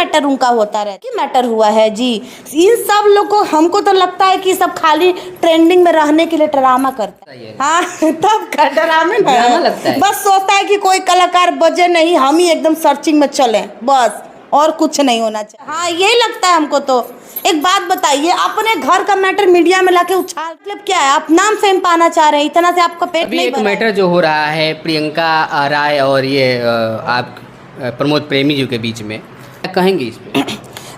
Matter उनका होता रहता है, मैटर हुआ है जी। इन सब लोग को, हमको तो लगता है कि सब खाली ट्रेंडिंग में रहने के लिए ड्रामा करता है। हाँ तब ड्रामे लगता है, बस सोचता है कि कोई कलाकार बजे नहीं, हम ही एकदम सर्चिंग में चलें, बस और कुछ नहीं होना चाहिए। हाँ यही लगता है हमको। तो एक बात बताइए, अपने घर का मैटर मीडिया में लाके उछाल, मतलब क्या है? आप नाम फेम पाना चाह रहे हैं, इतना से आपका पेट नहीं भरा। एक मैटर जो हो रहा है प्रियंका राय और ये आप प्रमोद प्रेमी जी के बीच में, क्या कहेंगे इस पे?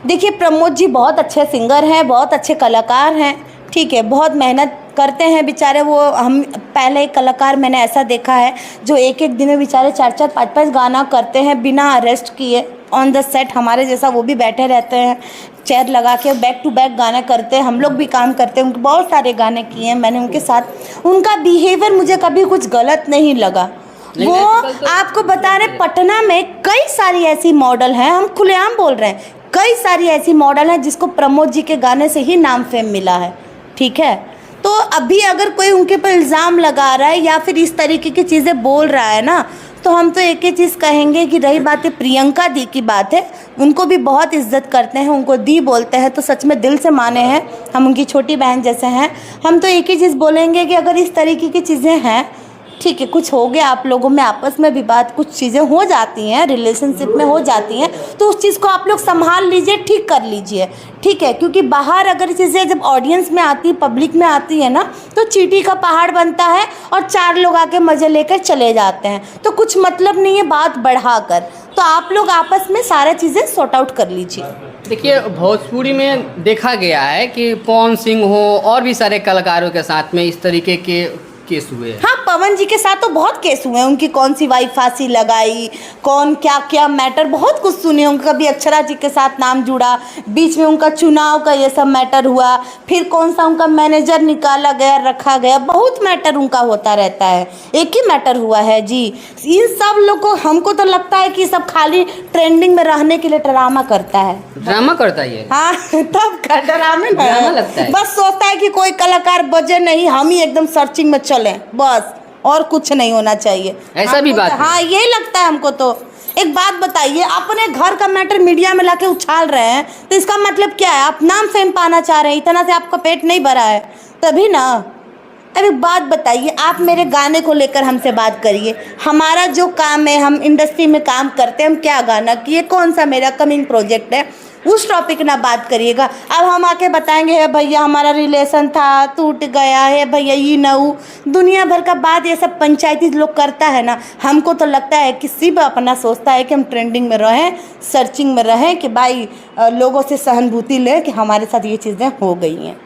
देखिए, प्रमोद जी बहुत अच्छे सिंगर हैं, बहुत अच्छे कलाकार हैं, ठीक है, बहुत मेहनत करते हैं बेचारे। वो हम पहले एक कलाकार मैंने ऐसा देखा है जो एक एक दिन में बेचारे 4-4, 5-5 गाना करते हैं बिना अरेस्ट किए, ऑन द सेट। हमारे जैसा वो भी बैठे रहते हैं चेयर लगा के, बैक टू बैक गाने करते हैं। हम लोग भी काम करते हैं, उनके बहुत सारे गाने किए हैं मैंने उनके साथ। उनका बिहेवियर मुझे कभी कुछ गलत नहीं लगा। वो आपको बता रहे, पटना में कई सारी ऐसी मॉडल हैं, हम खुलेआम बोल रहे हैं, कई सारी ऐसी मॉडल हैं जिसको प्रमोद जी के गाने से ही नाम फेम मिला है, ठीक है। तो अभी अगर कोई उनके पर इल्ज़ाम लगा रहा है या फिर इस तरीके की चीज़ें बोल रहा है ना, तो हम तो एक ही चीज़ कहेंगे कि रही बात है प्रियंका दी की बात है, उनको भी बहुत इज्जत करते हैं, उनको दी बोलते हैं तो सच में दिल से माने हैं, हम उनकी छोटी बहन जैसे हैं। हम तो एक ही चीज़ बोलेंगे कि अगर इस तरीके की चीज़ें हैं, ठीक है, कुछ हो गया आप लोगों में आपस में भी बात, कुछ चीज़ें हो जाती हैं, रिलेशनशिप में हो जाती हैं, तो उस चीज़ को आप लोग संभाल लीजिए, ठीक कर लीजिए, ठीक है। क्योंकि बाहर अगर चीज़ें जब ऑडियंस में आती है, पब्लिक में आती है ना, तो चींटी का पहाड़ बनता है और 4 लोग आके मज़े लेकर चले जाते हैं, तो कुछ मतलब नहीं है बात बढ़ाकर। तो आप लोग आपस में सारा चीज़ें सॉर्ट आउट कर लीजिए। देखिए, भोजपुरी में देखा गया है कि पवन सिंह हो और भी सारे कलाकारों के साथ में इस तरीके के केस हुए हैं। हाँ, पवन जी के साथ तो बहुत केस हुए हैं, उनकी कौन सी वाइफ फांसी लगाई, कौन क्या क्या मैटर, बहुत कुछ सुने होंगे। कभी अक्षरा जी के साथ नाम जुड़ा, बीच में उनका चुनाव का ये सब मैटर हुआ, फिर कौन सा उनका मैनेजर निकाला गया, रखा गया, बहुत मैटर उनका होता रहता है। एक ही मैटर हुआ है जी। इन सब लोग को, हमको तो लगता है कि सब खाली ट्रेंडिंग में रहने के लिए ड्रामा करता है। ड्रामा करता है? हाँ तब ड्रामा लगता है, बस सोचता है कि कोई कलाकार बजे नहीं, हम ही एकदम सर्चिंग में चलें, बस और कुछ नहीं होना चाहिए। ऐसा भी बात है। हाँ यही लगता है हमको। तो एक बात बताइए, अपने घर का मैटर मीडिया में लाके उछाल रहे हैं तो इसका मतलब क्या है? आप नाम फेम पाना चाह रहे हैं, इतना से आपका पेट नहीं भरा है तभी ना। अब एक बात बताइए, आप मेरे गाने को लेकर हमसे बात करिए। हमारा जो काम है, हम इंडस्ट्री में काम करते हैं, हम क्या गाना किए, कौन सा मेरा कमिंग प्रोजेक्ट है, उस टॉपिक ना बात करिएगा। अब हम आके बताएंगे है भैया हमारा रिलेशन था, टूट गया है भैया, ये ना वो दुनिया भर का बात ये सब पंचायती लोग करता है ना। हमको तो लगता है कि सिर्फ अपना सोचता है कि हम ट्रेंडिंग में रहें, सर्चिंग में रहें, कि भाई लोगों से सहानुभूति लें कि हमारे साथ ये चीज़ें हो गई हैं।